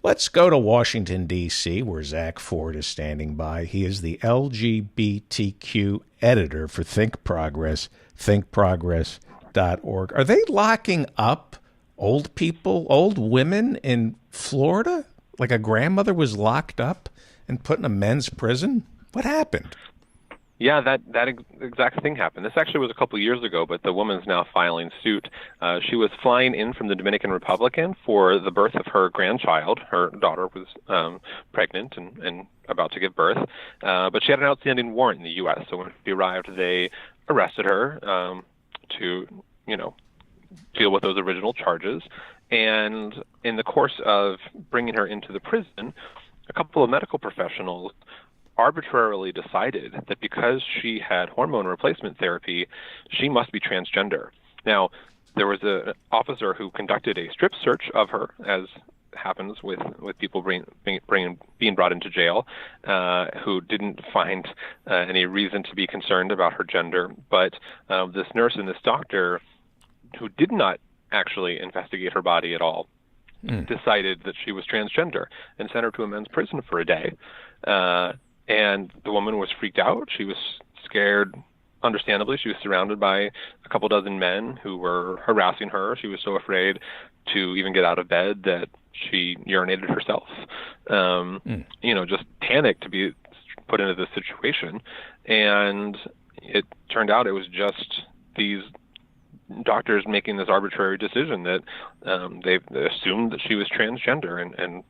Let's go to Washington, D.C., where Zach Ford is standing by. He is the LGBTQ editor for Think Progress, thinkprogress.org. Are they locking up old people, old women in Florida? Like a grandmother was locked up and put in a men's prison? What happened? Yeah, that exact thing happened. This actually was a couple years ago, but the woman's now filing suit. She was flying in from the Dominican Republic for the birth of her grandchild. Her daughter was pregnant and about to give birth, but she had an outstanding warrant in the U.S. So when she arrived, they arrested her to, deal with those original charges. And in the course of bringing her into the prison, a couple of medical professionals arbitrarily decided that because she had hormone replacement therapy, she must be transgender. Now, there was an officer who conducted a strip search of her, as happens with people being brought into jail, who didn't find any reason to be concerned about her gender. But this nurse and this doctor, who did not actually investigate her body at all, decided that she was transgender and sent her to a men's prison for a day. And the woman was freaked out. She was scared, understandably. She was surrounded by a couple dozen men who were harassing her. She was so afraid to even get out of bed that she urinated herself. Just panicked to be put into this situation. And it turned out it was just these doctors making this arbitrary decision that they assumed that she was transgender and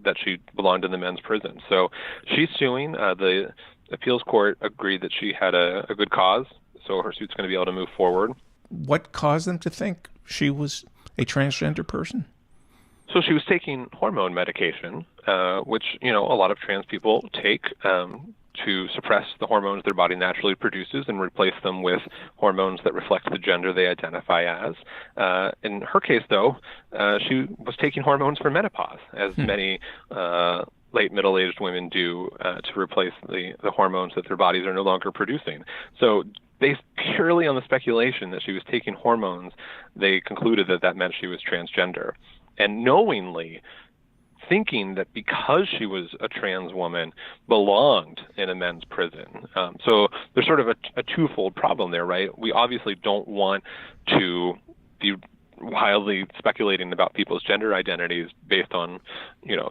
that she belonged in the men's prison. So she's suing. The appeals court agreed that she had a good cause, so her suit's going to be able to move forward. What caused them to think she was a transgender person? So she was taking hormone medication, which, a lot of trans people take to suppress the hormones their body naturally produces and replace them with hormones that reflect the gender they identify as. In her case, though, she was taking hormones for menopause, as many late middle-aged women do to replace the hormones that their bodies are no longer producing. So based purely on the speculation that she was taking hormones, they concluded that meant she was transgender. And knowingly thinking that because she was a trans woman, belonged in a men's prison. So there's sort of a twofold problem there, right? We obviously don't want to be wildly speculating about people's gender identities based on,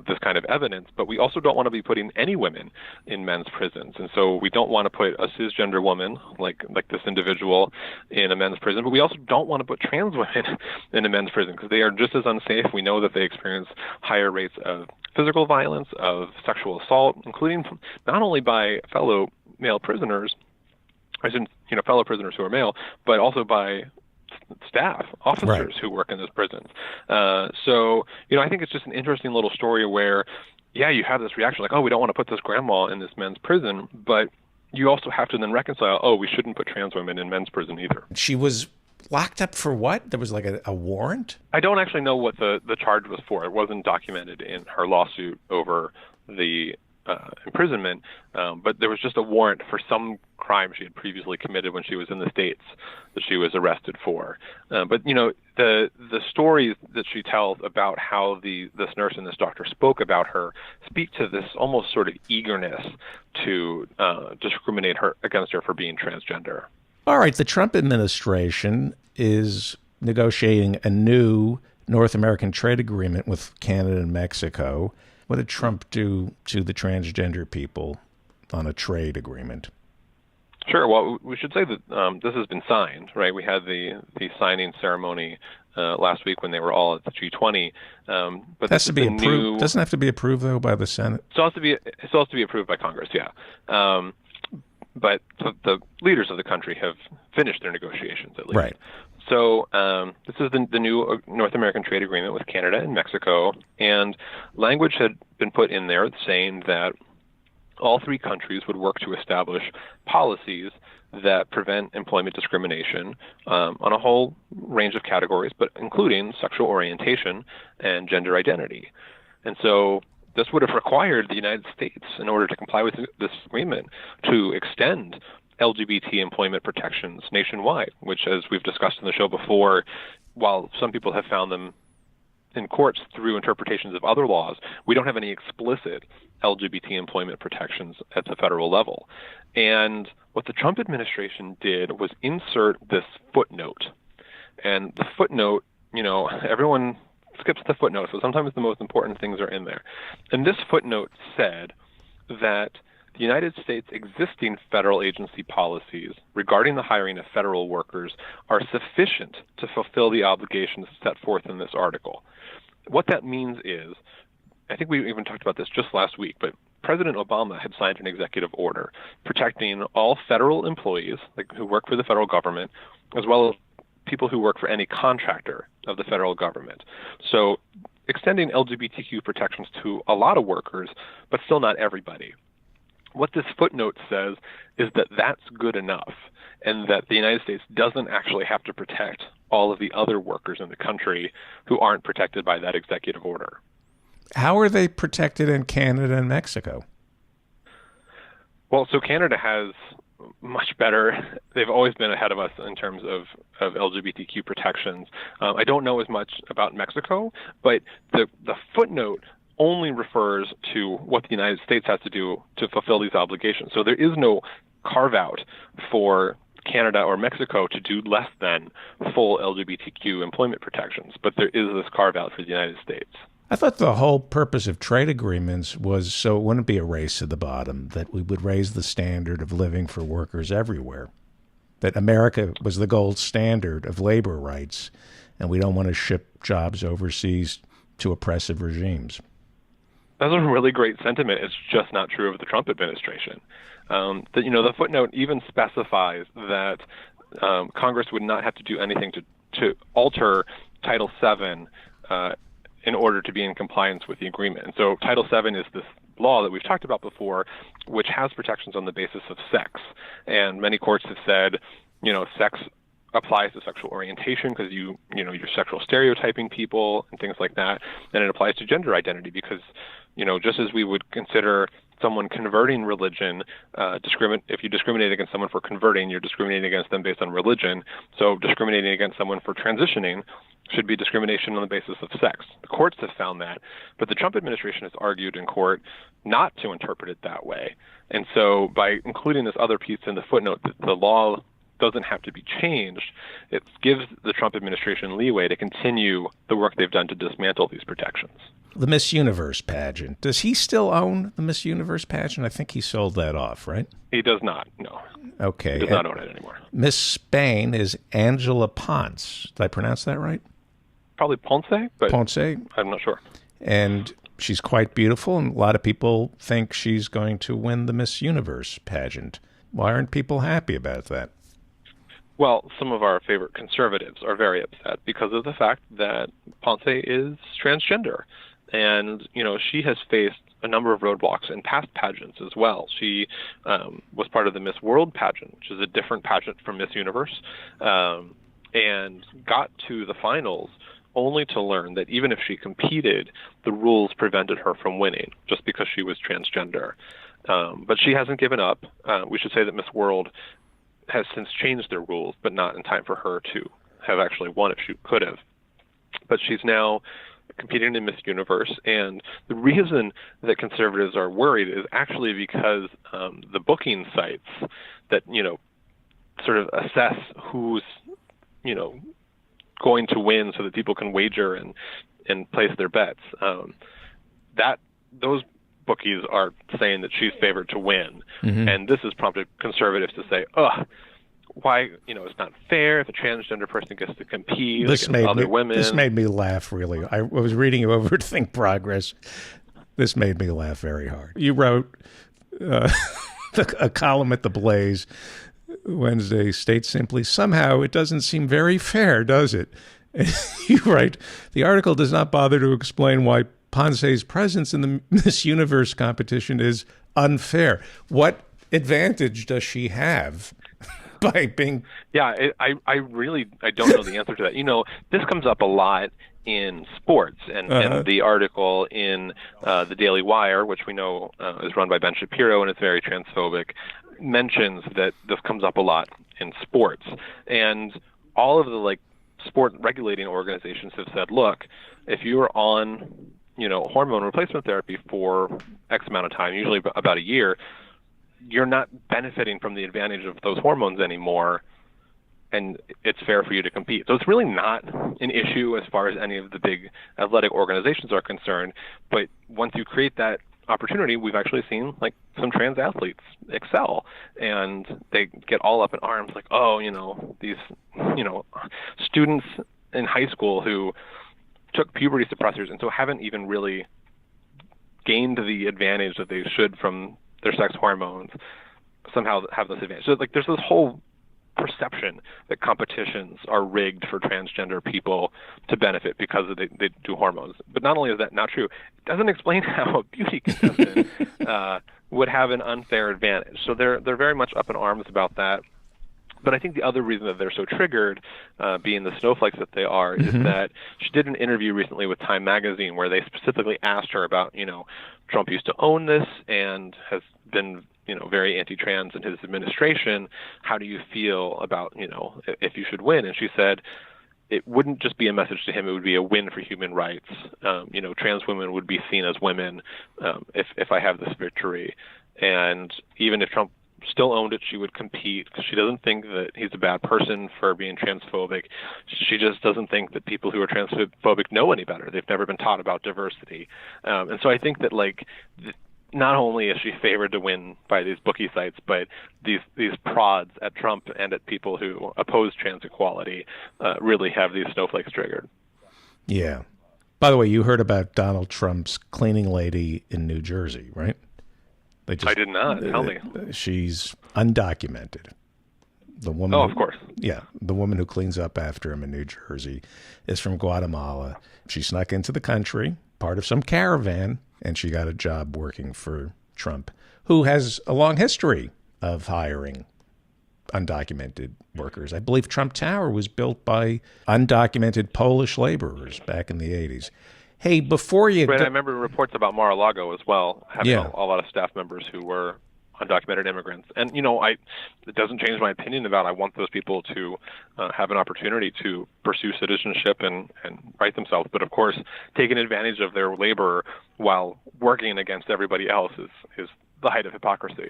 this kind of evidence, but we also don't want to be putting any women in men's prisons. And so we don't want to put a cisgender woman like this individual in a men's prison, but we also don't want to put trans women in a men's prison because they are just as unsafe. We know that they experience higher rates of physical violence, of sexual assault, including not only by fellow male prisoners, fellow prisoners who are male, but also by staff, officers who work in those prisons. I think it's just an interesting little story where, you have this reaction like, oh, we don't want to put this grandma in this men's prison, but you also have to then reconcile, oh, we shouldn't put trans women in men's prison either. She was locked up for what? There was like a warrant? I don't actually know what the charge was for. It wasn't documented in her lawsuit over the imprisonment, but there was just a warrant for some crime she had previously committed when she was in the States that she was arrested for. But the stories that she tells about how this nurse and this doctor spoke about her speak to this almost sort of eagerness to discriminate against her for being transgender. All right, the Trump administration is negotiating a new North American trade agreement with Canada and Mexico. What did Trump do to the transgender people on a trade agreement? Sure. Well, we should say that this has been signed, right? We had the signing ceremony last week when they were all at the G20. But it has to be approved. Doesn't have to be approved though by the Senate. It still has to be approved by Congress. Yeah. But the leaders of the country have finished their negotiations at least. Right. So this is the new North American trade agreement with Canada and Mexico, and language had been put in there saying that all three countries would work to establish policies that prevent employment discrimination on a whole range of categories, but including sexual orientation and gender identity. And so this would have required the United States, in order to comply with this agreement, to extend LGBT employment protections nationwide, which, as we've discussed in the show before, while some people have found them in courts through interpretations of other laws, we don't have any explicit LGBT employment protections at the federal level. And what the Trump administration did was insert this footnote. And the footnote, everyone skips the footnote, so sometimes the most important things are in there. And this footnote said that the United States' existing federal agency policies regarding the hiring of federal workers are sufficient to fulfill the obligations set forth in this article. What that means is, I think we even talked about this just last week, but President Obama had signed an executive order protecting all federal employees who work for the federal government, as well as people who work for any contractor of the federal government. So extending LGBTQ protections to a lot of workers, but still not everybody. What this footnote says is that that's good enough, and that the United States doesn't actually have to protect all of the other workers in the country who aren't protected by that executive order. How are they protected in Canada and Mexico? Well, so Canada has much better. They've always been ahead of us in terms of LGBTQ protections. I don't know as much about Mexico, but the footnote only refers to what the United States has to do to fulfill these obligations. So there is no carve-out for Canada or Mexico to do less than full LGBTQ employment protections, but there is this carve-out for the United States. I thought the whole purpose of trade agreements was so it wouldn't be a race to the bottom, that we would raise the standard of living for workers everywhere, that America was the gold standard of labor rights, and we don't want to ship jobs overseas to oppressive regimes. That's a really great sentiment. It's just not true of the Trump administration. The footnote even specifies that Congress would not have to do anything to alter Title VII in order to be in compliance with the agreement. And so Title VII is this law that we've talked about before, which has protections on the basis of sex. And many courts have said, sex applies to sexual orientation because you're sexual stereotyping people and things like that. And it applies to gender identity because, just as we would consider someone converting religion, if you discriminate against someone for converting, you're discriminating against them based on religion. So discriminating against someone for transitioning should be discrimination on the basis of sex. The courts have found that, but the Trump administration has argued in court not to interpret it that way. And so by including this other piece in the footnote that the law doesn't have to be changed, it gives the Trump administration leeway to continue the work they've done to dismantle these protections. The Miss Universe pageant. Does he still own the Miss Universe pageant? I think he sold that off, right? He does not, no. Okay. He does not own it anymore. Miss Spain is Angela Ponce. Did I pronounce that right? Probably Ponce, but Ponce. I'm not sure. And she's quite beautiful, and a lot of people think she's going to win the Miss Universe pageant. Why aren't people happy about that? Well, some of our favorite conservatives are very upset because of the fact that Ponce is transgender. And, she has faced a number of roadblocks in past pageants as well. She was part of the Miss World pageant, which is a different pageant from Miss Universe, and got to the finals only to learn that even if she competed, the rules prevented her from winning just because she was transgender. But she hasn't given up. We should say that Miss World has since changed their rules, but not in time for her to have actually won if she could have. But she's now competing in Miss Universe, and the reason that conservatives are worried is actually because the booking sites that, sort of assess who's, going to win so that people can wager and place their bets, those bookies are saying that she's favored to win. Mm-hmm. And this has prompted conservatives to say, why, it's not fair if a transgender person gets to compete against other women. This made me laugh, really. I was reading you over Think Progress. This made me laugh very hard. You wrote a column at The Blaze Wednesday, states simply, somehow it doesn't seem very fair, does it? And you write, the article does not bother to explain why Ponce's presence in the Miss Universe competition is unfair. What advantage does she have by being... Yeah, I don't know the answer to that. This comes up a lot in sports, and the article in the Daily Wire, which we know is run by Ben Shapiro and it's very transphobic, mentions that this comes up a lot in sports. And all of the sport regulating organizations have said, look, if you're on, hormone replacement therapy for X amount of time, usually about a year, you're not benefiting from the advantage of those hormones anymore, and it's fair for you to compete. So it's really not an issue as far as any of the big athletic organizations are concerned. But once you create that opportunity, we've actually seen like some trans athletes excel, and they get all up in arms like, these, students in high school who took puberty suppressors and so haven't even really gained the advantage that they should from their sex hormones somehow have this advantage. So like there's this whole perception that competitions are rigged for transgender people to benefit because they do hormones. But not only is that not true, it doesn't explain how a beauty contestant would have an unfair advantage. So they're very much up in arms about that. But I think the other reason that they're so triggered, being the snowflakes that they are, is that she did an interview recently with Time Magazine where they specifically asked her about, Trump used to own this and has been, very anti-trans in his administration. How do you feel about, if you should win? And she said it wouldn't just be a message to him, it would be a win for human rights. Trans women would be seen as women if I have this victory. And even if Trump still owned it, she would compete because she doesn't think that he's a bad person for being transphobic. She just doesn't think that people who are transphobic know any better. They've never been taught about diversity. And so I think that not only is she favored to win by these bookie sites, but these prods at Trump and at people who oppose trans equality really have these snowflakes triggered. Yeah. By the way, you heard about Donald Trump's cleaning lady in New Jersey, right? I did not. Tell me. She's undocumented. The woman. Oh, of course. Yeah. The woman who cleans up after him in New Jersey is from Guatemala. She snuck into the country, part of some caravan, and she got a job working for Trump, who has a long history of hiring undocumented workers. I believe Trump Tower was built by undocumented Polish laborers back in the 80s. Hey, before you... Right, I remember reports about Mar-a-Lago as well, having a lot of staff members who were undocumented immigrants. And, it doesn't change my opinion about I want those people to have an opportunity to pursue citizenship and right themselves. But, of course, taking advantage of their labor while working against everybody else is the height of hypocrisy.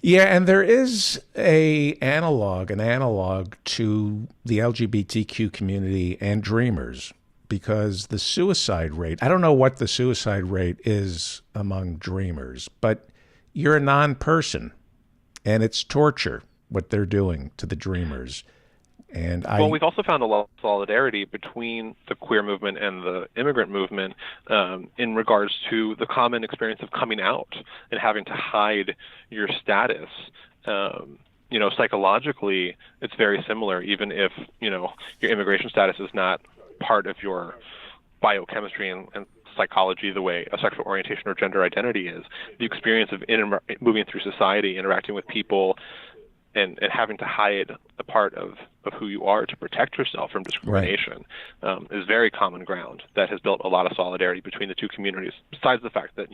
Yeah, and there is an analog to the LGBTQ community and Dreamers, because the suicide rate, I don't know what the suicide rate is among Dreamers, but you're a non-person, and it's torture what they're doing to the Dreamers. And we've also found a lot of solidarity between the queer movement and the immigrant movement in regards to the common experience of coming out and having to hide your status. Psychologically, it's very similar, even if, your immigration status is not part of your biochemistry and psychology the way a sexual orientation or gender identity is. The experience of moving through society, interacting with people, and having to hide a part of who you are to protect yourself from discrimination is very common ground that has built a lot of solidarity between the two communities, besides the fact that,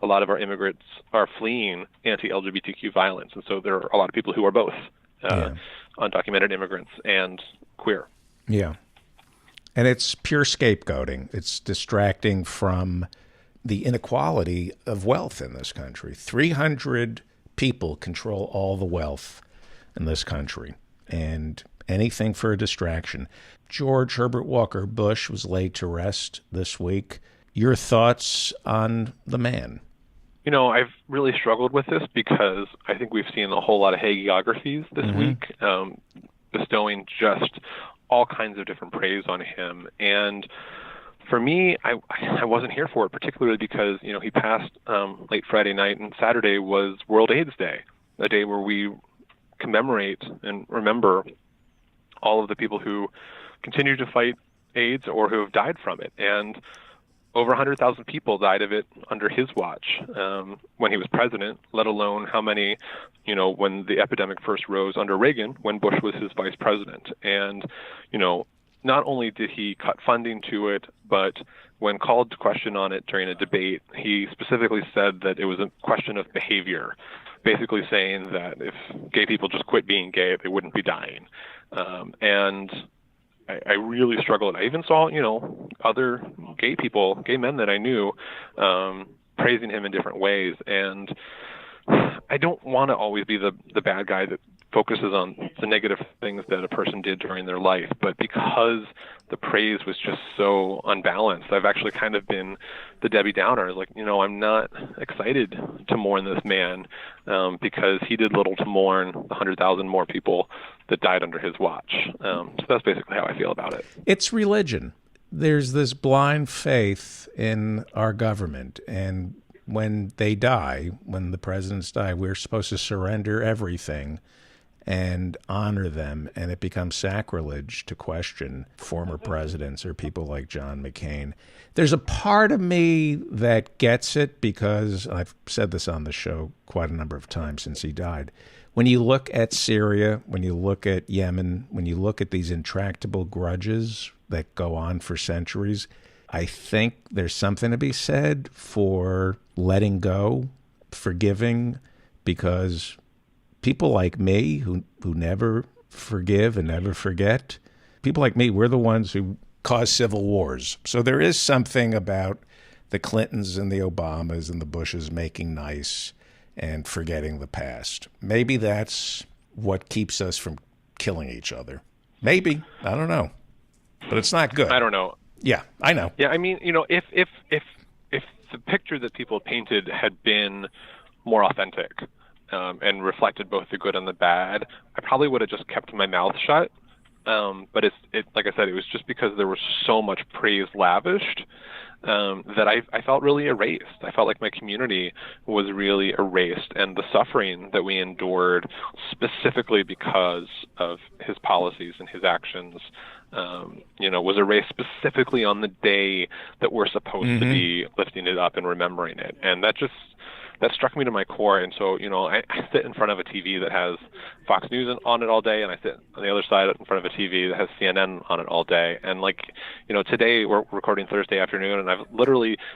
a lot of our immigrants are fleeing anti-LGBTQ violence. And so there are a lot of people who are both undocumented immigrants and queer. Yeah. And it's pure scapegoating. It's distracting from the inequality of wealth in this country. 300 people control all the wealth in this country, and anything for a distraction. George Herbert Walker Bush was laid to rest this week. Your thoughts on the man? I've really struggled with this because I think we've seen a whole lot of hagiographies this week, bestowing just all kinds of different praise on him. And for me, I wasn't here for it, particularly because, he passed late Friday night, and Saturday was World AIDS Day, a day where we commemorate and remember all of the people who continue to fight AIDS or who have died from it. And over 100,000 people died of it under his watch when he was president, let alone how many, when the epidemic first rose under Reagan, when Bush was his vice president. And, not only did he cut funding to it, but when called to question on it during a debate, he specifically said that it was a question of behavior, basically saying that if gay people just quit being gay, they wouldn't be dying. And I really struggled. I even saw, other gay men that I knew, praising him in different ways. And I don't want to always be the bad guy that focuses on the negative things that a person did during their life. But because the praise was just so unbalanced, I've actually kind of been the Debbie Downer. Like, I'm not excited to mourn this man because he did little to mourn the 100,000 more people that died under his watch. So that's basically how I feel about it. It's religion. There's this blind faith in our government, and when they die, when the presidents die, we're supposed to surrender everything and honor them, and it becomes sacrilege to question former presidents or people like John McCain. There's a part of me that gets it because I've said this on the show quite a number of times since he died. When you look at Syria, when you look at Yemen, when you look at these intractable grudges that go on for centuries, I think there's something to be said for letting go, forgiving, because people like me who never forgive and never forget, people like me, we're the ones who cause civil wars. So there is something about the Clintons and the Obamas and the Bushes making nice and forgetting the past. Maybe that's what keeps us from killing each other. Maybe. I don't know. But it's not good. I don't know. Yeah, I know. Yeah, I mean, if the picture that people painted had been more authentic and reflected both the good and the bad, I probably would have just kept my mouth shut. But it like I said, it was just because there was so much praise lavished that I felt really erased. I felt like my community was really erased, and the suffering that we endured specifically because of his policies and his actions, was erased specifically on the day that we're supposed to be lifting it up and remembering it. And that struck me to my core. And so, I sit in front of a TV that has Fox News on it all day, and I sit on the other side in front of a TV that has CNN on it all day. And today we're recording Thursday afternoon, and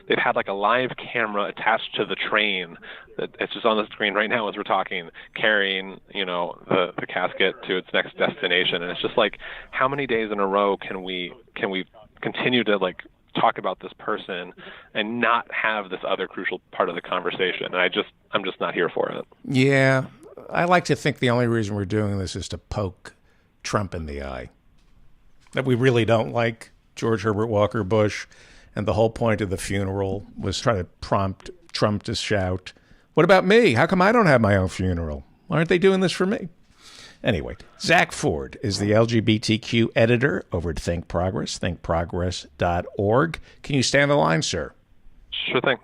they've had like a live camera attached to the train that it's just on the screen right now as we're talking, carrying, the casket to its next destination. And it's just like, how many days in a row can we continue to talk about this person and not have this other crucial part of the conversation? And I'm just not here for it. Yeah. I like to think the only reason we're doing this is to poke Trump in the eye. That we really don't like George Herbert Walker Bush, and the whole point of the funeral was trying to prompt Trump to shout, "What about me? How come I don't have my own funeral? Why aren't they doing this for me?" Anyway, Zach Ford is the LGBTQ editor over at Think Progress, thinkprogress.org. Can you stand the line, sir? Sure thing.